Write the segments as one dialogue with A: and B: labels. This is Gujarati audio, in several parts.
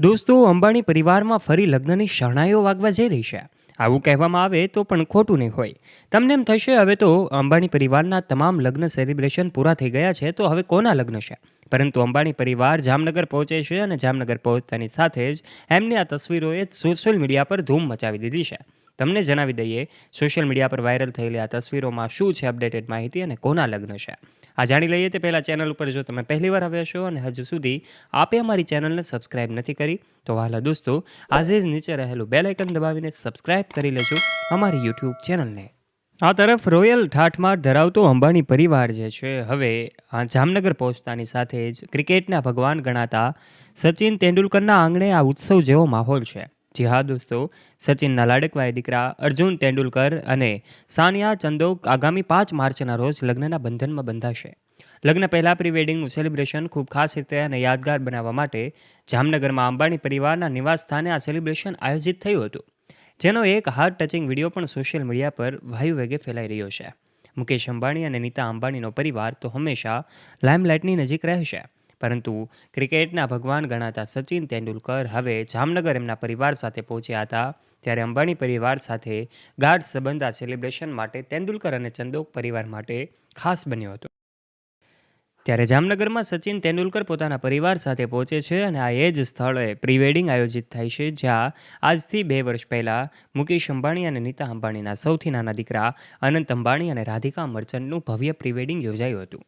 A: દોસ્તો, અંબાણી પરિવારમાં ફરી લગ્નની શરણાઈઓ વાગવા જઈ રહી છે. આવું કહેવામાં આવે તો પણ ખોટું નહીં હોય. તમને એમ થશે હવે તો અંબાણી પરિવારના તમામ લગ્ન સેલિબ્રેશન પૂરા થઈ ગયા છે, તો હવે કોના લગ્ન છે? પરંતુ અંબાણી પરિવાર જામનગર પહોંચે છે અને જામનગર પહોંચતાની સાથે જ એમની આ તસવીરોએ સોશિયલ મીડિયા પર ધૂમ મચાવી દીધી છે. તમને જણાવી દઈએ, સોશિયલ મીડિયા પર વાયરલ થયેલી આ તસવીરોમાં શું છે અપડેટેડ માહિતી અને કોના લગ્ન છે. આ જાણી લઈએ તે પહેલાં ચેનલ ઉપર જો તમે પહેલીવાર આવ્યા છો અને હજુ સુધી આપે અમારી ચેનલને સબસ્ક્રાઇબ નથી કરી, તો વહાલા દોસ્તો આજે જ નીચે રહેલું બેલ આઇકન દબાવીને સબસ્ક્રાઇબ કરી લેજો અમારી યુટ્યુબ ચેનલને. આ તરફ રોયલ ઠાઠમાઠ ધરાવતો અંબાણી પરિવાર જે છે, હવે જામનગર પહોંચતાની સાથે જ ક્રિકેટના ભગવાન ગણાતા સચિન તેંડુલકરના આંગણે આ ઉત્સવ જેવો માહોલ છે. જી હા દોસ્તો, સચિનના લાડકવાય દીકરા અર્જુન તેંડુલકર અને સાનિયા ચંદોક આગામી 5 માર્ચના રોજ લગ્નના બંધનમાં બંધાશે. લગ્ન પહેલાં પ્રી વેડિંગનું સેલિબ્રેશન ખૂબ ખાસ રીતે અને યાદગાર બનાવવા માટે જામનગરમાં અંબાણી પરિવારના નિવાસ સ્થાને આ સેલિબ્રેશન આયોજિત થયું હતું, જેનો એક હાર્ટ ટચિંગ વિડીયો પણ સોશિયલ મીડિયા પર વાયુ વેગે ફેલાઈ રહ્યો છે. મુકેશ અંબાણી અને નીતા અંબાણીનો પરિવાર તો હંમેશા લાઇમલાઇટની નજીક રહેશે, પરંતુ ક્રિકેટના ભગવાન ગણાતા સચિન તેંડુલકર હવે જામનગર એમના પરિવાર સાથે પહોંચ્યા હતા. ત્યારે અંબાણી પરિવાર સાથે ગાઢ સંબંધ આ સેલિબ્રેશન માટે તેંડુલકર અને ચંદોક પરિવાર માટે ખાસ બન્યો હતો. ત્યારે જામનગરમાં સચિન તેંડુલકર પોતાના પરિવાર સાથે પહોંચે છે અને આ એ જ સ્થળે પ્રી વેડિંગ આયોજિત થાય છે, જ્યાં આજથી 2 વર્ષ પહેલાં મુકેશ અંબાણી અને નીતા અંબાણીના સૌથી નાના દીકરા અનંત અંબાણી અને રાધિકા મર્ચન્ટનું ભવ્ય પ્રી વેડિંગ યોજાયું હતું.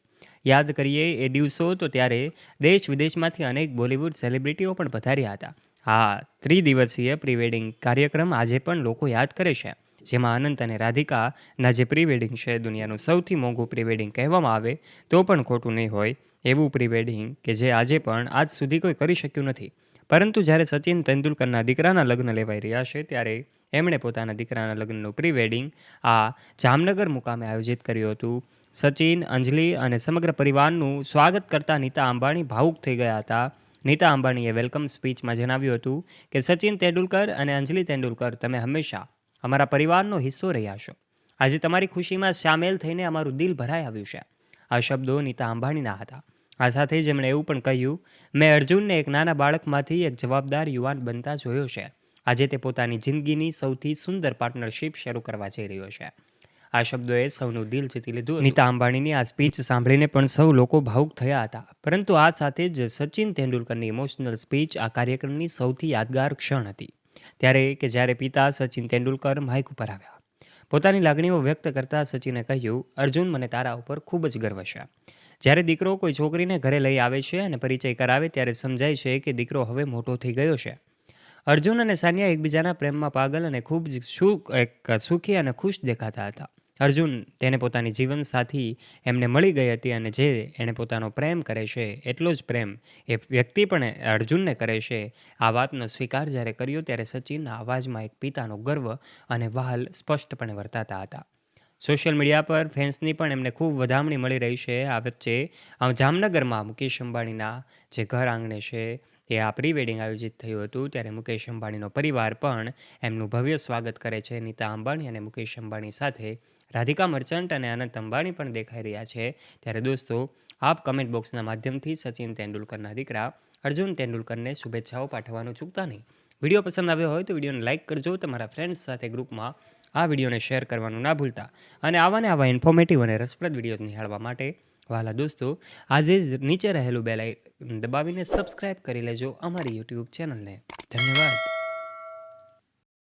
A: યાદ કરીએ એ દિવસો તો ત્યારે દેશ વિદેશમાંથી અનેક બોલિવૂડ સેલિબ્રિટીઓ પણ પધાર્યા હતા. આ 3 દિવસીય પ્રી વેડિંગ કાર્યક્રમ આજે પણ લોકો યાદ કરે છે, જેમાં અનંત અને રાધિકાના જે પ્રી વેડિંગ છે, દુનિયાનું સૌથી મોંઘું પ્રી વેડિંગ કહેવામાં આવે તો પણ ખોટું નહીં હોય એવું પ્રી વેડિંગ કે જે આજે પણ આજ સુધી કોઈ કરી શક્યું નથી. પરંતુ જ્યારે સચિન તેંડુલકરના દીકરાના લગ્ન લેવાઈ રહ્યા છે, ત્યારે એમણે પોતાના દીકરાના લગ્નનું પ્રી વેડિંગ આ જામનગર મુકામે આયોજિત કર્યું હતું. સચિન, અંજલિ અને સમગ્ર પરિવારનું સ્વાગત કરતા નીતા અંબાણી ભાવુક થઈ ગયા હતા. નીતા અંબાણીએ વેલકમ સ્પીચમાં જણાવ્યું હતું કે સચિન તેંડુલકર અને અંજલિ તેંડુલકર, તમે હંમેશા અમારા પરિવારનો હિસ્સો રહ્યા છો. આજે તમારી ખુશીમાં સામેલ થઈને અમારું દિલ ભરાઈ આવ્યું છે. આ શબ્દો નીતા અંબાણીના હતા. આ સાથે જ એમણે એવું પણ કહ્યું, મેં અર્જુનને એક નાના બાળકમાંથી એક જવાબદાર યુવાન બનતા જોયો છે. આજે તે પોતાની જિંદગીની સૌથી સુંદર પાર્ટનરશિપ શરૂ કરવા જઈ રહ્યો છે. આ શબ્દોએ સૌનું દિલ જીતી લીધું. નીતા અંબાણીની આ સ્પીચ સાંભળીને પણ સૌ લોકો ભાવુક થયા હતા. પરંતુ આ સાથે જ સચિન તેંડુલકરની ઇમોશનલ સ્પીચ આ કાર્યક્રમની સૌથી યાદગાર ક્ષણ હતી. જ્યારે પિતા સચિન તેંડુલકર માઇક ઉપર આવ્યા. પોતાની લાગણીઓ વ્યક્ત કરતા સચિને કહ્યું, અર્જુન, મને તારા ઉપર ખૂબ જ ગર્વ છે. જ્યારે દીકરો કોઈ છોકરીને ઘરે લઈ આવે છે અને પરિચય કરાવે ત્યારે સમજાય છે કે દીકરો હવે મોટો થઈ ગયો છે. અર્જુન અને સાનિયા એકબીજાના પ્રેમમાં પાગલ અને ખૂબ જ સુખી અને ખુશ દેખાતા હતા. અર્જુન તેને પોતાની જીવનસાથી એમને મળી ગઈ હતી અને જે એણે પોતાનો પ્રેમ કરે છે, એટલો જ પ્રેમ એ વ્યક્તિ પણ અર્જુનને કરે છે. આ વાતનો સ્વીકાર જ્યારે કર્યો ત્યારે સચિનના અવાજમાં એક પિતાનો ગર્વ અને વહાલ સ્પષ્ટપણે વર્તાતા હતા. સોશિયલ મીડિયા પર ફેન્સની પણ એમને ખૂબ વધામણી મળી રહી છે. આ વચ્ચે જામનગરમાં મુકેશ અંબાણીના જે ઘર આંગણે છે એ આ પ્રી વેડિંગ આયોજિત થયું હતું. ત્યારે મુકેશ અંબાણીનો પરિવાર પણ એમનું ભવ્ય સ્વાગત કરે છે. નીતા અંબાણી અને મુકેશ અંબાણી સાથે રાધિકા મર્ચન્ટ અને અનંત અંબાણી પણ દેખાઈ રહ્યા છે. ત્યારે દોસ્તો, આપ કમેન્ટ બોક્સના માધ્યમથી સચિન તેંડુલકરના દીકરા અર્જુન તેંડુલકરને શુભેચ્છાઓ પાઠવવાનું ચૂકતા નહીં. વિડીયો પસંદ આવ્યો હોય તો વિડીયોને લાઇક કરજો, તમારા ફ્રેન્ડ્સ સાથે ગ્રુપમાં આ વિડીયોને શેર કરવાનું ના ભૂલતા. અને આવા ઇન્ફોર્મેટિવ અને રસપ્રદ વિડીયોઝ નિહાળવા માટે વહાલા દોસ્તો આજે જ નીચે રહેલું બેલ આઇકન દબાવીને સબસ્ક્રાઇબ કરી લેજો અમારી યુટ્યુબ ચેનલને. ધન્યવાદ.